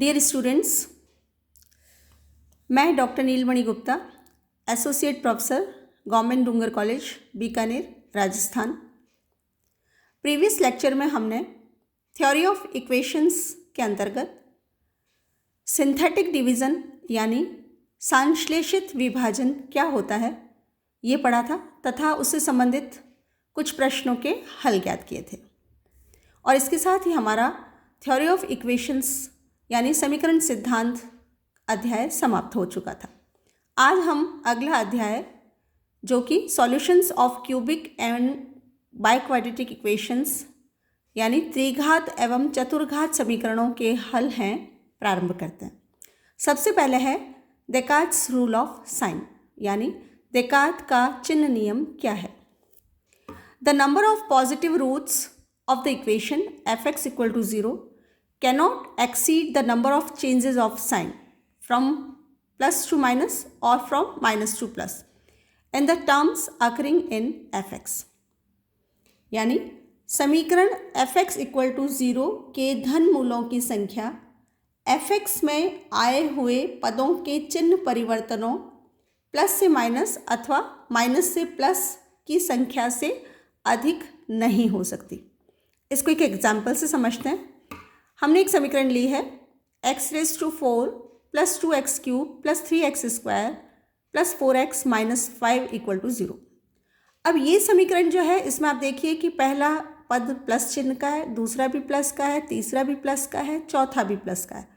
Dear students, मैं doctor Neelmani Gupta, associate professor, government Dungar college, Bikaner, Rajasthan. Previous lecture में हमने थ्योरी ऑफ इक्वेशंस के अंतर्गत सिंथेटिक डिवीज़न यानी संश्लेषित विभाजन क्या होता है ये पढ़ा था तथा उससे संबंधित कुछ प्रश्नों के हल ज्ञात किए थे। और इसके साथ ही हमारा थ्योरी ऑफ इक्वेशंस यानी समीकरण सिद्धांत अध्याय समाप्त हो चुका था। आज हम अगला अध्याय जो कि solutions of cubic and biquadratic equations यानी त्रिघात एवं चतुर्घात समीकरणों के हल हैं प्रारंभ करते हैं। सबसे पहले है डेकार्ट्स रूल ऑफ साइन यानी डेकार्ट का चिन्ह नियम क्या है। The number of positive roots of the equation fx equal to 0 cannot exceed the number of changes of sign from plus to minus or from minus to plus in the terms occurring in fx। यानी समीकरण fx equal to 0 के धन मूलों की संख्या fx में आए हुए पदों के चिन्ह परिवर्तनों प्लस से माइनस अथवा माइनस से प्लस की संख्या से अधिक नहीं हो सकती। इसको एक एग्जाम्पल से समझते हैं। हमने एक समीकरण ली है x⁴ plus 2x³ plus 3x² plus 4x minus 5 equal to 0। अब ये समीकरण जो है इसमें आप देखिए कि पहला पद प्लस चिन्ह का है, दूसरा भी प्लस का है, तीसरा भी प्लस का है, चौथा भी प्लस का है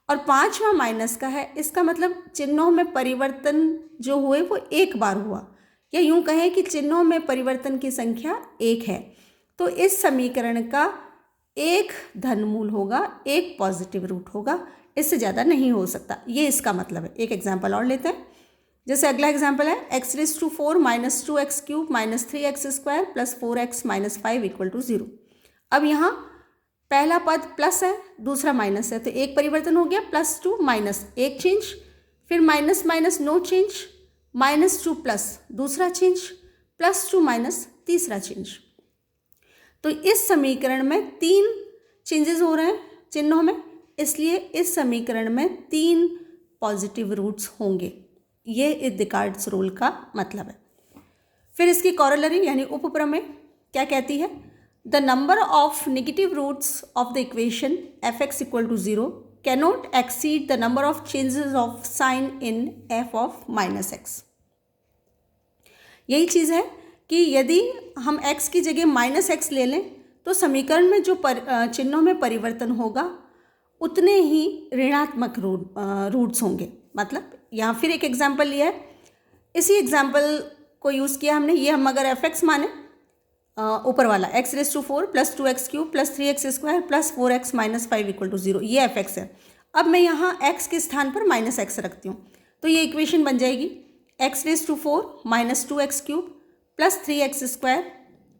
और पांचवा माइनस का है। इसका मतलब चिन्हों में परिवर्तन जो हुए वो एक बार हुआ, या यूँ कहें कि चिन्हों में परिवर्तन की संख्या एक है। तो इस समीकरण का एक धनमूल होगा, एक पॉजिटिव रूट होगा, इससे ज़्यादा नहीं हो सकता। ये इसका मतलब है। एक एग्जांपल और लेते हैं। जैसे अगला एग्जांपल है x⁴ minus 2x³ minus 3x² plus 4x minus 5 equal to 0। अब यहाँ पहला पद प्लस है, दूसरा माइनस है, तो एक परिवर्तन हो गया, प्लस टू माइनस एक चेंज, फिर minus minus no change, minus to plus दूसरा चेंज, प्लस टू माइनस तीसरा चेंज। तो इस समीकरण में 3 चेंजेस हो रहे हैं चिन्हों में, इसलिए इस समीकरण में 3 पॉजिटिव रूट्स होंगे। ये इस डेकार्ट्स रूल का मतलब है। फिर इसकी कॉरोलरी यानी उपप्रमेय क्या कहती है? The number of negative roots of the equation fx equal to 0 cannot exceed the number of changes of sign in f of minus x। यही चीज़ है कि यदि हम x की जगह माइनस x ले लें तो समीकरण में जो चिन्हों में परिवर्तन होगा उतने ही ऋणात्मक रूट्स होंगे। मतलब यहाँ फिर एक एग्जांपल लिया है, इसी एग्जांपल को यूज़ किया हमने। ये हम अगर fx माने ऊपर वाला x⁴ plus 2x³ plus 3x² plus 4x minus 5 equal to 0, ये fx है। अब मैं यहाँ x के स्थान पर माइनस x रखती हूँ तो ये इक्वेशन बन जाएगी x⁴ minus 2x³ plus 3x²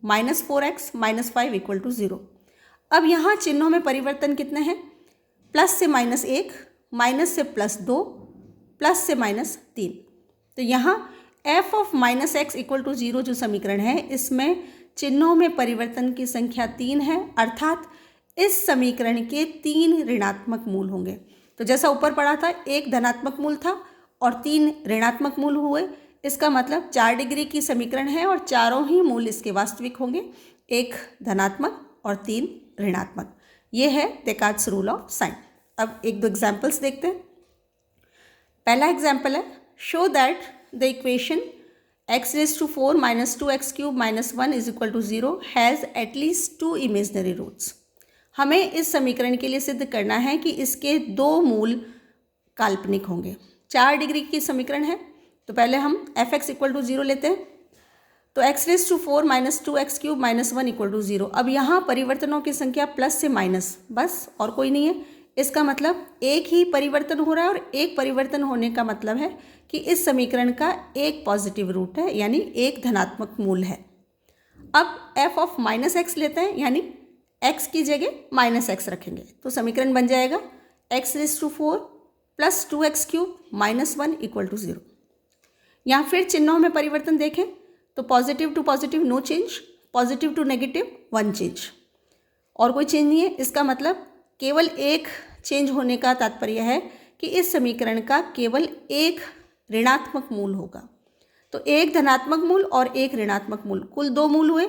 minus 4x minus 5 equal to 0। अब यहाँ चिन्हों में परिवर्तन कितने हैं? प्लस से माइनस 1, माइनस से प्लस 2, प्लस से माइनस 3। तो यहाँ f of minus x equal to 0 जो समीकरण है इसमें चिन्हों में परिवर्तन की संख्या 3 है, अर्थात इस समीकरण के 3 ऋणात्मक मूल होंगे। तो जैसा ऊपर पढ़ा था, एक धनात्मक मूल था और 3 ऋणात्मक मूल हुए। इसका मतलब 4 डिग्री की समीकरण है और चारों ही मूल इसके वास्तविक होंगे, एक धनात्मक और 3 ऋणात्मक। ये है डेकार्ट्स रूल ऑफ साइन। अब एक दो एग्जांपल्स देखते हैं। पहला एग्जांपल है show that the equation x⁴ minus 2x³ minus 1 is equal to 0 has at least 2 imaginary roots. हमें इस समीकरण के लिए सिद्ध करना है कि इसके 2 मूल काल्पनिक होंगे। 4 डिग्री की समीकरण है तो पहले हम fx इक्वल टू 0 लेते हैं। तो x⁴ minus 2x³ minus 1 equal to 0। अब यहाँ परिवर्तनों की संख्या प्लस से माइनस, बस और कोई नहीं है। इसका मतलब एक ही परिवर्तन हो रहा है और एक परिवर्तन होने का मतलब है कि इस समीकरण का एक पॉजिटिव रूट है यानी एक धनात्मक मूल है। अब f ऑफ माइनस x लेते हैं यानी x की जगह माइनस x रखेंगे तो समीकरण बन जाएगा x⁴ plus 2x³ minus 1 equal to 0। यहाँ फिर चिन्हों में परिवर्तन देखें तो positive to positive no change, positive to negative 1 change, और कोई चेंज नहीं है। इसका मतलब केवल एक चेंज होने का तात्पर्य है कि इस समीकरण का केवल एक ऋणात्मक मूल होगा। तो एक धनात्मक मूल और एक ऋणात्मक मूल, कुल 2 मूल हुए।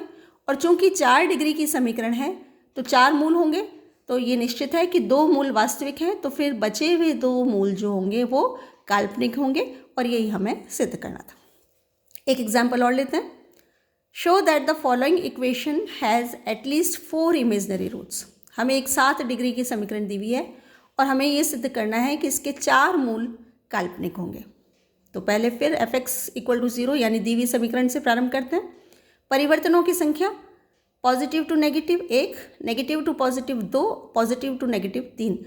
और चूंकि 4 डिग्री की समीकरण है तो 4 मूल होंगे, तो ये निश्चित है कि 2 मूल वास्तविक हैं, तो फिर बचे हुए 2 मूल जो होंगे वो काल्पनिक होंगे, और यही हमें सिद्ध करना था। एक एग्जाम्पल और लेते हैं। Show that the following equation has at least 4 imaginary roots. हमें एक 7 डिग्री की समीकरण दी हुई है और हमें ये सिद्ध करना है कि इसके 4 मूल काल्पनिक होंगे। तो पहले फिर f(x = 0) यानी दी हुई समीकरण से प्रारंभ करते हैं। परिवर्तनों की संख्या positive to negative 1, negative to positive 2, positive to negative 3।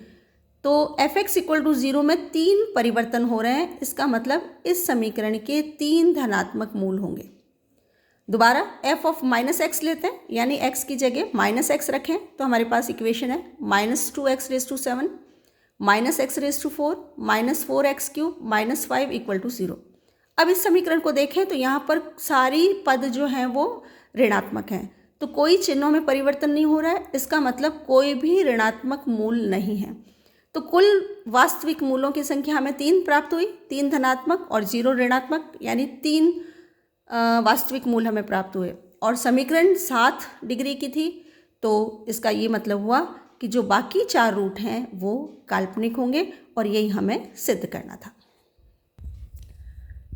तो f(x = 0) में 3 परिवर्तन हो रहे हैं। इसका मतलब इस समीकरण के 3 धनात्मक मूल होंगे। दोबारा f(-x) लेते हैं, यानी x की जगह -x रखें, तो हमारे पास इक्वेशन है -2x⁻⁷, -x⁴, -4x³ -5 = 0। अब इस समीकरण को देखें तो यहाँ पर सारी पद जो हैं वो ऋणात्मक हैं, तो कोई चिन्हों में परिवर्तन नहीं हो रहा है। इसका मतलब कोई भी ऋणात्मक मूल नहीं है। तो कुल वास्तविक मूलों की संख्या हमें 3 प्राप्त हुई, 3 धनात्मक और 0 ऋणात्मक, यानी 3 वास्तविक मूल हमें प्राप्त हुए। और समीकरण 7 डिग्री की थी, तो इसका ये मतलब हुआ कि जो बाकी 4 रूट हैं वो काल्पनिक होंगे, और यही हमें सिद्ध करना था।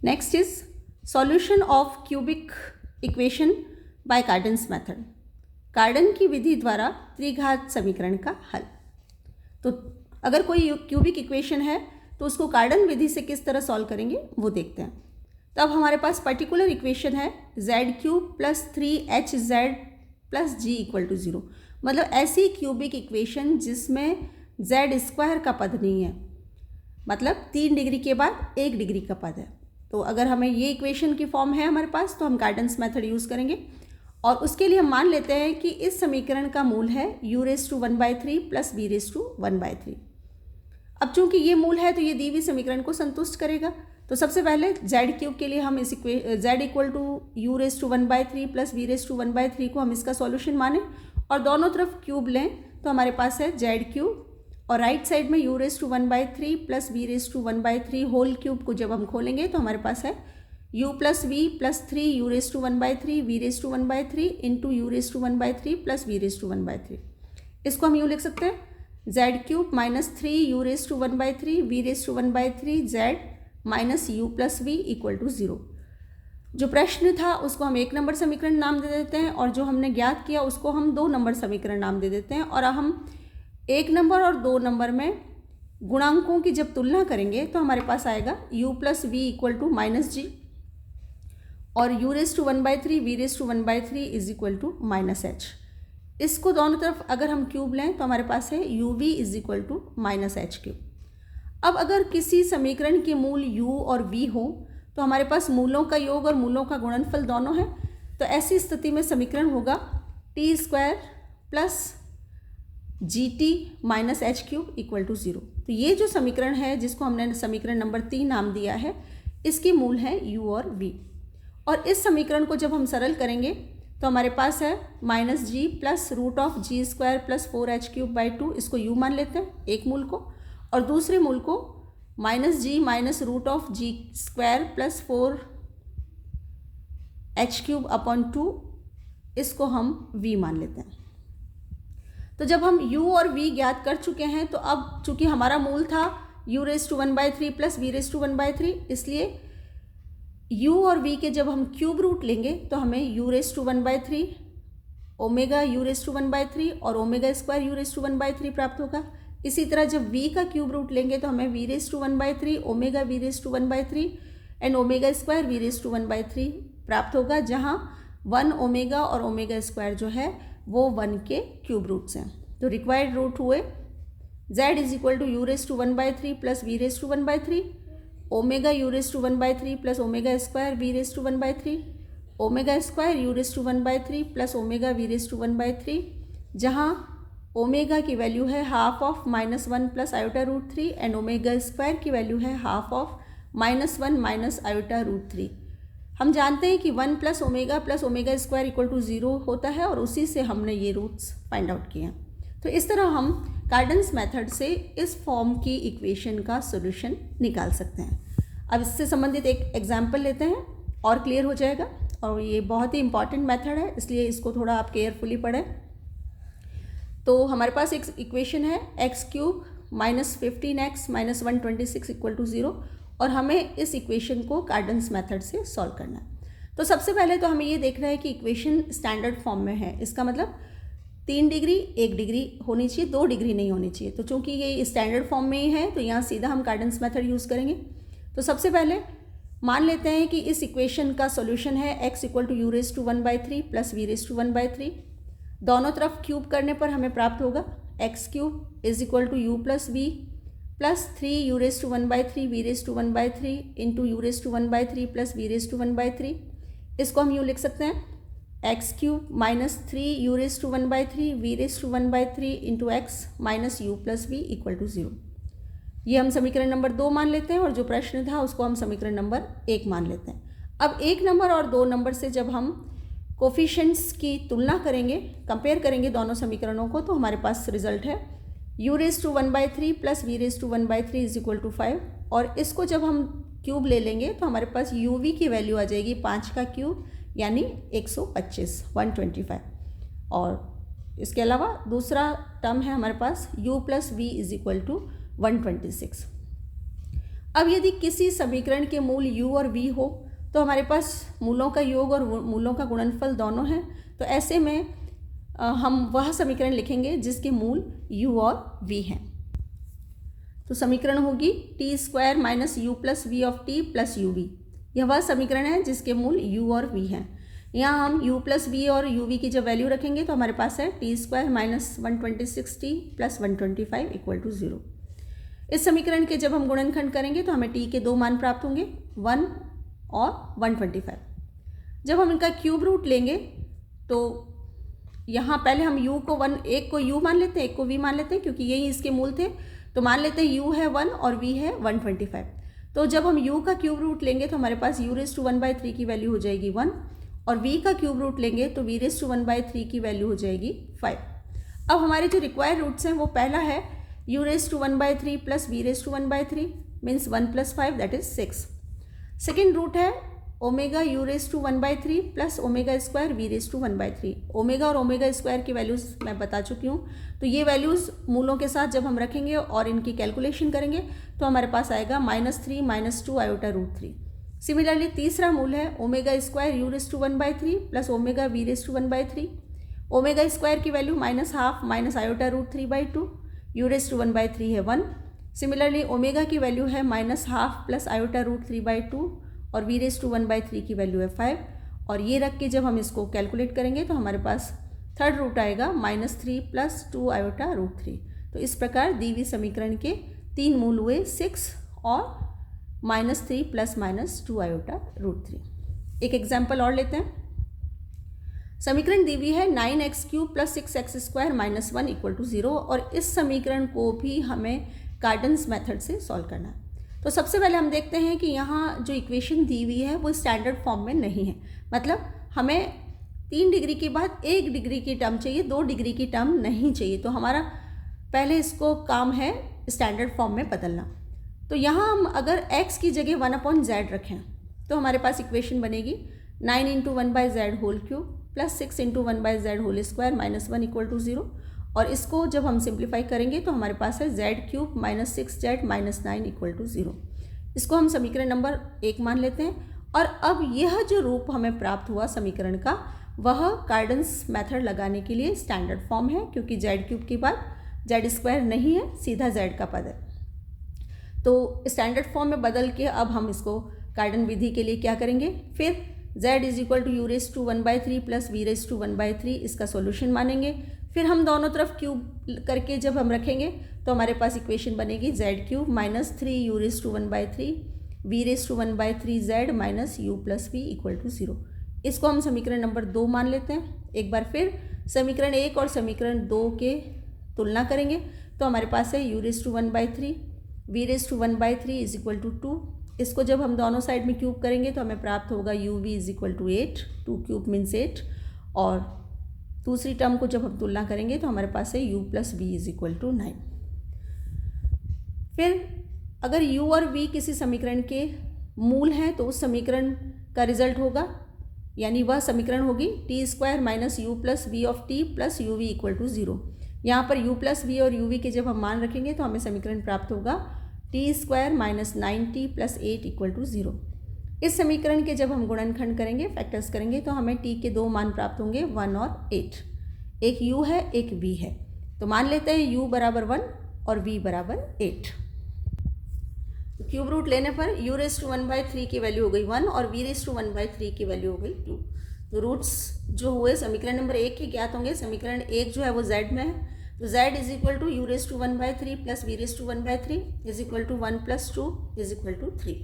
Next is solution of cubic equation by Cardan's method. कार्डन की विधि द्वारा त्रिघात समीकरण का हल। तो अगर कोई क्यूबिक इक्वेशन है तो उसको कार्डन विधि से किस तरह सॉल्व करेंगे वो देखते हैं। तो अब हमारे पास पर्टिकुलर इक्वेशन है z³ + 3hz + g = 0। मतलब ऐसी क्यूबिक इक्वेशन जिसमें z² का पद नहीं है, मतलब 3 डिग्री के बाद 1 डिग्री का पद है। तो अगर हमें ये इक्वेशन की फॉर्म है हमारे पास, तो हम कार्डन्स मेथड यूज़ करेंगे। और उसके लिए हम मान लेते हैं कि इस समीकरण का मूल है u⁻³ + v⁻⁴। अब चूंकि ये मूल है तो ये दी हुई समीकरण को संतुष्ट करेगा। तो सबसे पहले z³ के लिए हम इस z = u⁻³ + v⁻⁴ को हम इसका सॉल्यूशन माने और दोनों तरफ क्यूब लें, तो हमारे पास है z³ और राइट साइड में u⁻³ + v⁻⁴ होल क्यूब को जब हम खोलेंगे तो हमारे पास है u + v + 3 u⁻⁴ v⁻⁴ into u⁻³ + v⁻⁴। इसको हम यूँ लिख सकते हैं z³ - 3 u⁻⁴ v⁻⁴ z - u + v = 0। जो प्रश्न था उसको हम 1 नंबर समीकरण नाम दे देते हैं और जो हमने ज्ञात किया उसको हम 2 नंबर समीकरण नाम दे देते हैं। और हम 1 नंबर और 2 नंबर में गुणांकों की जब तुलना करेंगे तो हमारे पास आएगा u + v = -g और u⁻⁴ v⁻⁴ -h। इसको दोनों तरफ अगर हम क्यूब लें तो हमारे पास है uv = -h³। अब अगर किसी समीकरण के मूल u और v हो तो हमारे पास मूलों का योग और मूलों का गुणनफल दोनों है। तो ऐसी स्थिति में समीकरण होगा t² + gt - h³ = 0। तो ये जो समीकरण है जिसको हमने समीकरण नंबर 3 नाम दिया है, इसके मूल हैं u और v। और इस समीकरण को जब हम सरल करेंगे तो हमारे पास है -g + √g² + 4h³ / 2। इसको u मान लेते हैं एक मूल को, और दूसरे मूल को -g - √g² + 4h³ / 2, इसको हम v मान लेते हैं। तो जब हम u और v ज्ञात कर चुके हैं तो अब चूंकि हमारा मूल था u⁻³ + v⁻⁴, इसलिए u और v के जब हम क्यूब रूट लेंगे तो हमें u⁻³ ओमेगा u⁻³ और ओमेगा² u⁻³ प्राप्त होगा। इसी तरह जब v का क्यूब रूट लेंगे तो हमें v⁻³ omega v⁻³ and ओमेगा² v⁻³ प्राप्त होगा, जहाँ 1 ओमेगा और ओमेगा² जो है वो 1 के क्यूब रूट्स हैं। तो रिक्वायर्ड रूट हुए z = u⁻³ + v⁻⁴, omega u⁻³ + ओमेगा² v⁻⁴, ओमेगा² u⁻³ + omega v⁻⁴, जहाँ ओमेगा की वैल्यू है ½ ऑफ -1 + i√3 एंड ओमेगा² की वैल्यू है ½ ऑफ -1 - i√3। हम जानते हैं कि 1 + ओमेगा + ओमेगा² = 0 होता है और उसी से हमने ये रूट्स फाइंड आउट किए हैं। तो इस तरह हम कार्डन्स मेथड से इस फॉर्म की इक्वेशन का सॉल्यूशन निकाल सकते हैं। अब इससे संबंधित एक एग्जाम्पल लेते हैं और क्लियर हो जाएगा, और ये बहुत ही इंपॉर्टेंट मेथड है, इसलिए इसको थोड़ा आप केयरफुली पढ़ें। तो हमारे पास एक इक्वेशन है x³ - 15x - 126 = 0, और हमें इस इक्वेशन को कार्डन्स मेथड से सॉल्व करना है। तो सबसे पहले तो हमें ये देखना है कि इक्वेशन स्टैंडर्ड फॉर्म में है, इसका मतलब 3 डिग्री 1 डिग्री होनी चाहिए, 2 डिग्री नहीं होनी चाहिए। तो चूंकि ये स्टैंडर्ड फॉर्म में ही है तो यहाँ सीधा हम कार्डन्स मेथड यूज़ करेंगे। तो सबसे पहले मान लेते हैं कि इस इक्वेशन का सॉल्यूशन है x = u⁻³ + v⁻⁻3। दोनों तरफ क्यूब करने पर हमें प्राप्त होगा x³ = u + v + 3u⁻⁻3 v⁻⁻3 × u⁻⁻3 + v⁻⁻3। इसको हम यूँ लिख सकते हैं x³ - 3u⁻⁻3 v⁻⁻3 × x - u + v = 0। ये हम समीकरण नंबर 2 मान लेते हैं, और जो प्रश्न था उसको हम समीकरण नंबर 1 मान लेते हैं। अब 1 नंबर और 2 नंबर से जब हम कोफिशिएंट्स की तुलना करेंगे, कंपेयर करेंगे दोनों समीकरणों को, तो हमारे पास रिजल्ट है u⁻⁻³ + v⁻⁻3 = 5, और इसको जब हम क्यूब ले लेंगे तो हमारे पास uv की वैल्यू आ जाएगी 5 का क्यूब यानी 125 125। और इसके अलावा दूसरा टर्म है हमारे पास u + v = 126। अब यदि किसी समीकरण के मूल u और v हो तो हमारे पास मूलों का योग और मूलों का गुणनफल दोनों हैं। तो ऐसे में हम वह समीकरण लिखेंगे जिसके मूल u और v हैं। तो समीकरण होगी t² - u + v of t + uv। यह वह समीकरण है जिसके मूल u और v हैं। यहाँ हम u + v और uv की जब वैल्यू रखेंगे तो हमारे पास है t² - 126t + 125 = 0। इस समीकरण के जब हम गुणनखंड करेंगे तो हमें t के 2 मान प्राप्त होंगे, 1 और 125। जब हम इनका क्यूब रूट लेंगे तो यहाँ पहले हम u को 1, एक को u मान लेते हैं, एक को v मान लेते हैं, क्योंकि यही इसके मूल थे। तो मान लेते हैं u है 1 और v है 125। तो जब हम u का क्यूब रूट लेंगे तो हमारे पास u⁻⁻3 की वैल्यू हो जाएगी 1, और v का क्यूब रूट लेंगे तो v⁻⁻3 की वैल्यू हो जाएगी 5। अब हमारे जो रिक्वायर्ड रूट्स हैं वो पहला है u⁻⁻3 + v⁻⁻3 means 1 + 5 that is 6। Second root है ओमेगा u⁻⁻3 + ω² v⁻⁻3। ओमेगा और ω² की वैल्यूज़ मैं बता चुकी हूँ। तो ये वैल्यूज़ मूलों के साथ जब हम रखेंगे और इनकी कैलकुलेशन करेंगे तो हमारे पास आएगा -3 - 2 √3। सिमिलरली तीसरा मूल है ω² u⁻⁻3 + ओमेगा v⁻⁻3। ω² की वैल्यू -½ - √3/2, u⁻⁻3 है 1। सिमिलरली ओमेगा की वैल्यू है -½ + √3/2 और v⁻⁻3 की वैल्यू है 5। और ये रख के जब हम इसको कैलकुलेट करेंगे तो हमारे पास थर्ड रूट आएगा -3 + 2 √3। तो इस प्रकार दी हुई समीकरण के 3 मूल हुए 6 और -3 ± 2 √3। एक एग्जाम्पल और लेते हैं। समीकरण दी हुई है 9x³ + 6x² - 1 = 0, और इस समीकरण को भी हमें कार्डन्स मेथड से सॉल्व करना है। तो सबसे पहले हम देखते हैं कि यहाँ जो इक्वेशन दी हुई है वो स्टैंडर्ड फॉर्म में नहीं है, मतलब हमें 3 डिग्री के बाद 1 डिग्री की टर्म चाहिए, 2 डिग्री की टर्म नहीं चाहिए। तो हमारा पहले इसको काम है स्टैंडर्ड फॉर्म में बदलना। तो यहाँ हम अगर x की जगह 1/z रखें तो हमारे पास इक्वेशन बनेगी 9 × 1/z³ + 6 × 1/z² - 1 = 0। और इसको जब हम सिंप्लीफाई करेंगे तो हमारे पास है z³ - 6z - 9 = 0। इसको हम समीकरण नंबर 1 मान लेते हैं। और अब यह जो रूप हमें प्राप्त हुआ समीकरण का, वह कार्डन्स मेथड लगाने के लिए स्टैंडर्ड फॉर्म है, क्योंकि z³ के बाद z² नहीं है, सीधा z का पद है। तो स्टैंडर्ड फॉर्म में बदल के अब हम इसको कार्डन विधि के लिए क्या करेंगे, फिर z = u⁻⁻3 + v⁻⁻3 इसका सॉल्यूशन मानेंगे। फिर हम दोनों तरफ क्यूब करके जब हम रखेंगे तो हमारे पास इक्वेशन बनेगी z³ - 3u⁻⁻3 v⁻⁻3z - u + v = 0। इसको हम समीकरण नंबर 2 मान लेते हैं। एक बार फिर समीकरण 1 और समीकरण 2 के तुलना करेंगे तो हमारे पास है u⁻⁻3 v⁻⁻3 = 2। इसको जब हम दोनों साइड में क्यूब करेंगे तो हमें प्राप्त होगा uv = 8, 2³ मीन्स 8। और दूसरी टर्म को जब हम तुलना करेंगे तो हमारे पास है u plus v is equal to 9। फिर अगर u और v किसी समीकरण के मूल हैं तो उस समीकरण का रिजल्ट होगा, यानी वह समीकरण होगी t square minus u plus v of t plus u v equal to 0। यहाँ पर u प्लस वी और u v के जब हम मान रखेंगे तो हमें समीकरण प्राप्त होगा t square minus 9t plus 8 equal to 0। इस समीकरण के जब हम गुणनखंड करेंगे, फैक्टर्स करेंगे, तो हमें t के दो मान प्राप्त होंगे 1 और 8। एक u है, एक v है, तो मान लेते हैं u बराबर 1 और v बराबर 8। तो क्यूब रूट लेने पर u रेस टू 1/3 की वैल्यू हो गई 1 और v रेस टू 1/3 की वैल्यू हो गई 2। तो रूट्स जो हुए समीकरण नंबर 1 के ज्ञात होंगे। समीकरण 1 जो है वो z में है, तो z is equal to u raise to 1/3 plus v raise to 1/3 is equal to 1 plus 2 is equal to 3।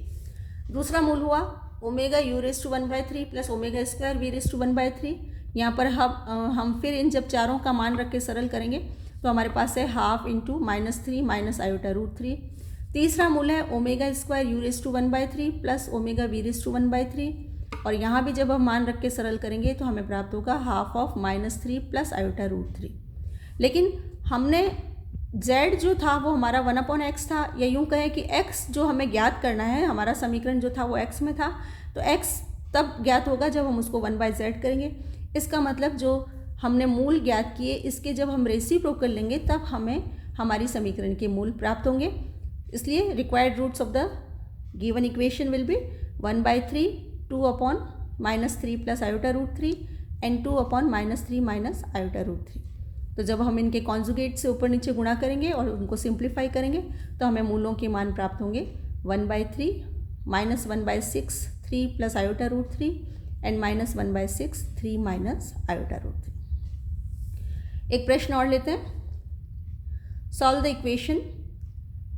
दूसरा मूल हुआ omega u raise to 1/3 plus omega square v raise to 1/3। यहाँ पर हम फिर इन जब चारों का मान रख के सरल करेंगे तो हमारे पास है half into -3 minus iota root 3। तीसरा मूल है omega square u raise to 1/3 plus omega v raise to 1/3, और यहाँ भी जब हम मान रख के सरल करेंगे तो हमें प्राप्त होगा half of -3 plus iota root 3। लेकिन हमने z जो था वो हमारा 1/x था, या यूँ कहें कि x जो हमें ज्ञात करना है, हमारा समीकरण जो था वो x में था, तो x तब ज्ञात होगा जब हम उसको 1/z करेंगे। इसका मतलब जो हमने मूल ज्ञात किए इसके जब हम रेसिप्रोकल लेंगे तब हमें हमारी समीकरण के मूल प्राप्त होंगे। इसलिए required roots of the given equation will be 1/3, 2/-3 plus iota root 3 and 2/-3 minus iota root 3। तो जब हम इनके कॉन्जुगेट से ऊपर नीचे गुणा करेंगे और उनको सिंप्लीफाई करेंगे तो हमें मूलों के मान प्राप्त होंगे 1/3 minus 1/6 3 plus iota root 3 and minus 1/6 3 minus iota root 3। एक प्रश्न और लेते हैं। Solve the equation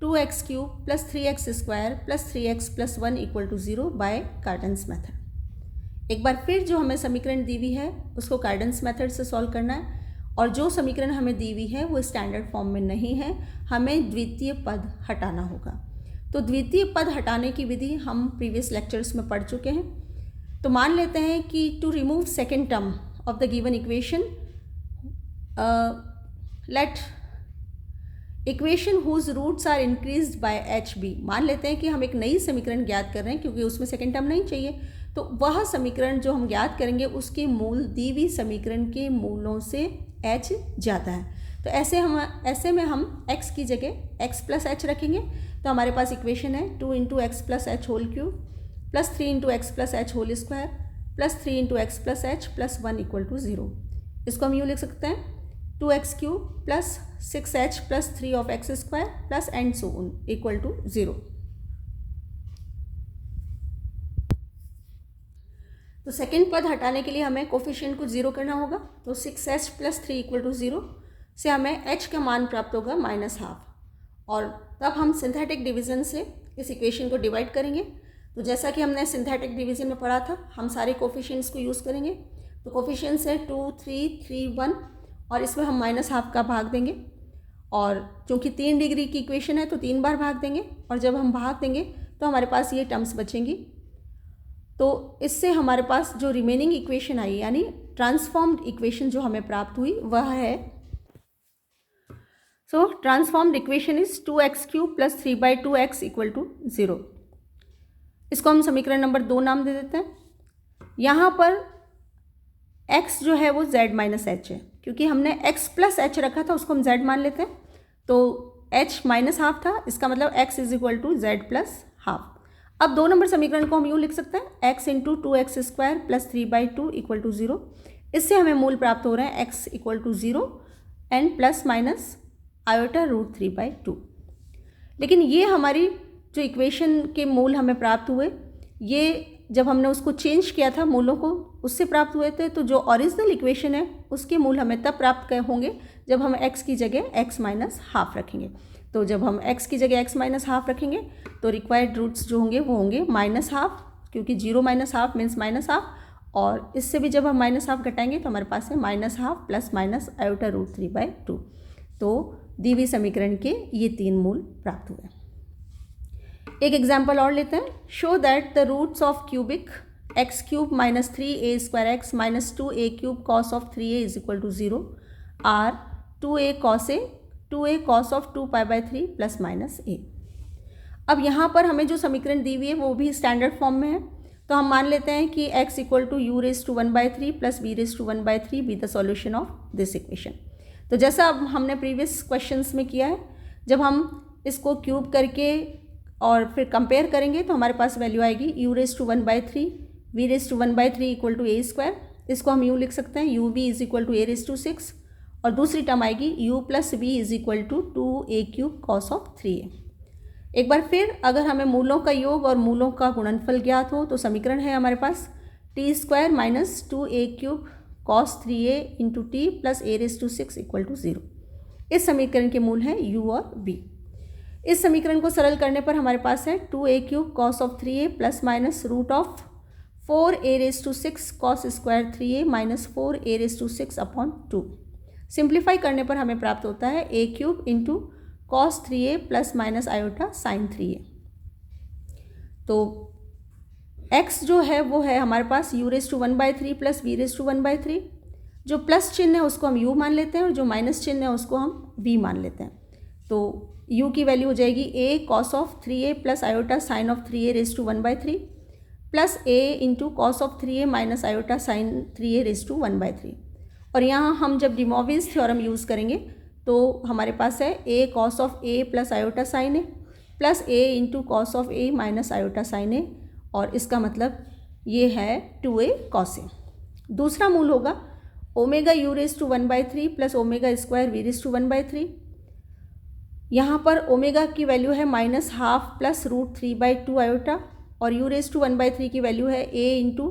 2x³ plus 3x square plus 3x plus 1 equal to 0 by Cardan's method. एक बार फिर जो हमें समीकरण दी हुई है उसको कार्टेन्स मेथड से सॉल्व करना है, और जो समीकरण हमें दी हुई है वो स्टैंडर्ड फॉर्म में नहीं है, हमें द्वितीय पद हटाना होगा। तो द्वितीय पद हटाने की विधि हम प्रीवियस लेक्चर्स में पढ़ चुके हैं। तो मान लेते हैं कि to remove second term of the given equation let equation whose roots are increased by h be. मान लेते हैं कि हम एक नई समीकरण ज्ञात कर रहे हैं क्योंकि उसमें सेकेंड टर्म नहीं चाहिए, तो वह समीकरण जो हम ज्ञात करेंगे उसके मूल दी हुई समीकरण के मूलों से h ज़्यादा है। तो ऐसे में हम x की जगह x प्लस एच रखेंगे, तो हमारे पास इक्वेशन है 2 into x plus h whole cube plus 3 into x plus h whole square plus 3 into x plus h plus 1 equal to 0। इसको हम यूँ लिख सकते हैं 2x³ plus 6h plus 3 of x square plus and so on equal to 0। तो second पद हटाने के लिए हमें कोफिशिएंट को 0 करना होगा, तो 6h प्लस 3 इक्वल टू 0 से हमें h का मान प्राप्त होगा -12, और तब हम सिंथेटिक डिवीज़न से इस इक्वेशन को डिवाइड करेंगे। तो जैसा कि हमने सिंथेटिक डिवीज़न में पढ़ा था, हम सारे कोफिशिएंट्स को यूज़ करेंगे। तो कोफिशिएंट्स है 2, 3, 3, 1, और इसमें हम -12 का भाग देंगे, और चूँकि 3 डिग्री की इक्वेशन है तो 3 बार भाग देंगे, और जब हम भाग देंगे तो हमारे पास ये टर्म्स बचेंगी। तो इससे हमारे पास जो रिमेनिंग इक्वेशन आई, यानी ट्रांसफॉर्म्ड इक्वेशन जो हमें प्राप्त हुई वह है, so transformed equation is 2x³ plus 3/2x equal to 0। इसको हम समीकरण नंबर 2 नाम दे देते हैं। यहाँ पर x जो है वो z माइनस एच है, क्योंकि हमने x प्लस एच रखा था उसको हम z मान लेते हैं, तो h -12 था, इसका मतलब x is equal to z plus half. अब 2 नंबर समीकरण को हम यूँ लिख सकते हैं x into 2x square plus 3/2 equal to 0। इससे हमें मूल प्राप्त हो रहे हैं x equal to 0 and plus minus iota root 3/2। लेकिन ये हमारी जो इक्वेशन के मूल हमें प्राप्त हुए, ये जब हमने उसको चेंज किया था मूलों को, उससे प्राप्त हुए थे। तो जो ओरिजिनल इक्वेशन है उसके मूल हमें तब प्राप्त होंगे जब हम x की जगह x माइनस हाफ रखेंगे। तो जब हम x की जगह x माइनस हाफ रखेंगे तो रिक्वायर्ड रूट्स जो होंगे वो होंगे -12, क्योंकि 0 माइनस हाफ मीन्स -12, और इससे भी जब हम -12 घटाएंगे तो हमारे पास है -12 प्लस माइनस आयोटा रूट 3/2। तो दी हुई समीकरण के ये 3 मूल प्राप्त हुए। एक एग्जाम्पल और लेते हैं। Show that the roots of cubic x cube minus 3a² x minus 2a³ cos of 3a is equal to 0 are 2a cos of 2π/3 plus minus a। अब यहाँ पर हमें जो समीकरण दी हुई है वो भी स्टैंडर्ड फॉर्म में है, तो हम मान लेते हैं कि x equal to u⁻⁴ plus v⁻⁴ be the solution of this equation. तो जैसा अब हमने प्रीवियस क्वेश्चंस में किया है, जब हम इसको क्यूब करके और फिर कंपेयर करेंगे तो हमारे पास वैल्यू आएगी u⁻⁴ v⁻⁴ equal to a²। इसको हम यूँ लिख सकते हैं u v is equal to a�6, और दूसरी टर्म आएगी u plus v is equal to 2a³ cos of 3a। एक बार फिर अगर हमें मूलों का योग और मूलों का गुणनफल ज्ञात हो तो समीकरण है हमारे पास t² minus 2a³ cos 3a into t plus a�6 equal to 0। इस समीकरण के मूल हैं u और v। इस समीकरण को सरल करने पर हमारे पास है 2a³ cos of 3a plus minus root of 4a�6 cos square 3a minus 4a�6 upon 2। Simplify करने पर हमें प्राप्त होता है a³ into cos 3a plus minus iota sine 3a। तो x जो है वो है हमारे पास u⁻⁴ प्लस v⁻⁴। जो प्लस चिन्ह है उसको हम u मान लेते हैं और जो माइनस चिन्ह है उसको हम v मान लेते हैं। तो u की वैल्यू हो जाएगी a cos of 3a plus iota sign of 3a⁻⁴ plus a into cos of 3a minus iota sign 3a⁻⁴। और यहाँ हम जब डी मॉर्विस थ्योरम यूज़ करेंगे तो हमारे पास है a cos of a plus iota sine a plus a into cos of a minus iota sine a, और इसका मतलब ये है 2a कॉस a। दूसरा मूल होगा omega u⁻⁴ plus omega square v⁻⁴। यहाँ पर ओमेगा की वैल्यू है -½ प्लस √3/2 आयोटा, और u⁻⁴ की वैल्यू है a into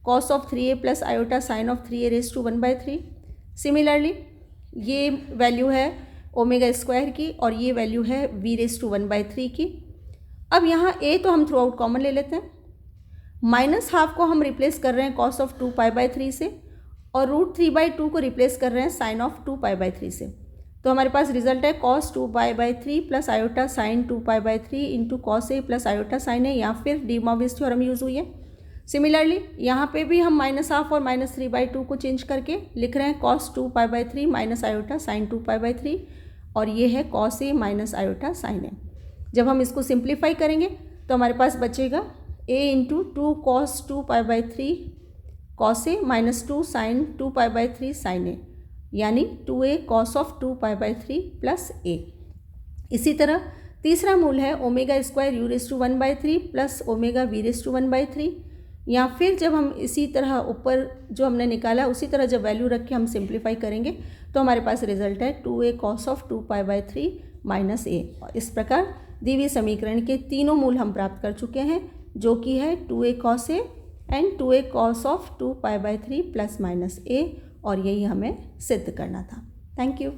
cos of 3a plus iota sign of 3a⁻⁴। Similarly ये वैल्यू है ओमेगा स्क्वायर की और ये वैल्यू है v⁻⁴ की। अब यहाँ a तो हम थ्रू आउट कॉमन ले लेते हैं, -½ को हम रिप्लेस कर रहे हैं कॉस ऑफ 2π/3 से, और √3/2 को रिप्लेस कर रहे हैं साइन ऑफ 2π/3 से। तो हमारे पास रिजल्ट है cos 2π/3 plus iota sine 2π/3 into cos a plus iota sine a, या फिर डी मॉर्विस थ्योरम यूज़ हुई है। सिमिलरली यहाँ पे भी हम -½ और -3/2 को चेंज करके लिख रहे हैं कॉस 2π/3 माइनस आयोटा साइन 2π/3, और ये है cos a minus iota sine a। जब हम इसको सिंप्लीफाई करेंगे तो हमारे पास बचेगा a into 2 cos 2π/3 cos a minus 2 sine 2π/3 sine a, यानी 2a cos of 2π/3 plus a। इसी तरह तीसरा मूल है omega square u⁻⁴ plus omega v⁻⁴, या फिर जब हम इसी तरह ऊपर जो हमने निकाला उसी तरह जब वैल्यू रख के हम सिंप्लीफाई करेंगे तो हमारे पास रिजल्ट है 2a cos of 2π/3 minus a। और इस प्रकार दी हुई समीकरण के तीनों मूल हम प्राप्त कर चुके हैं, जो कि है 2a cos a and 2a cos of 2π/3 plus minus a, और यही हमें सिद्ध करना था। Thank you.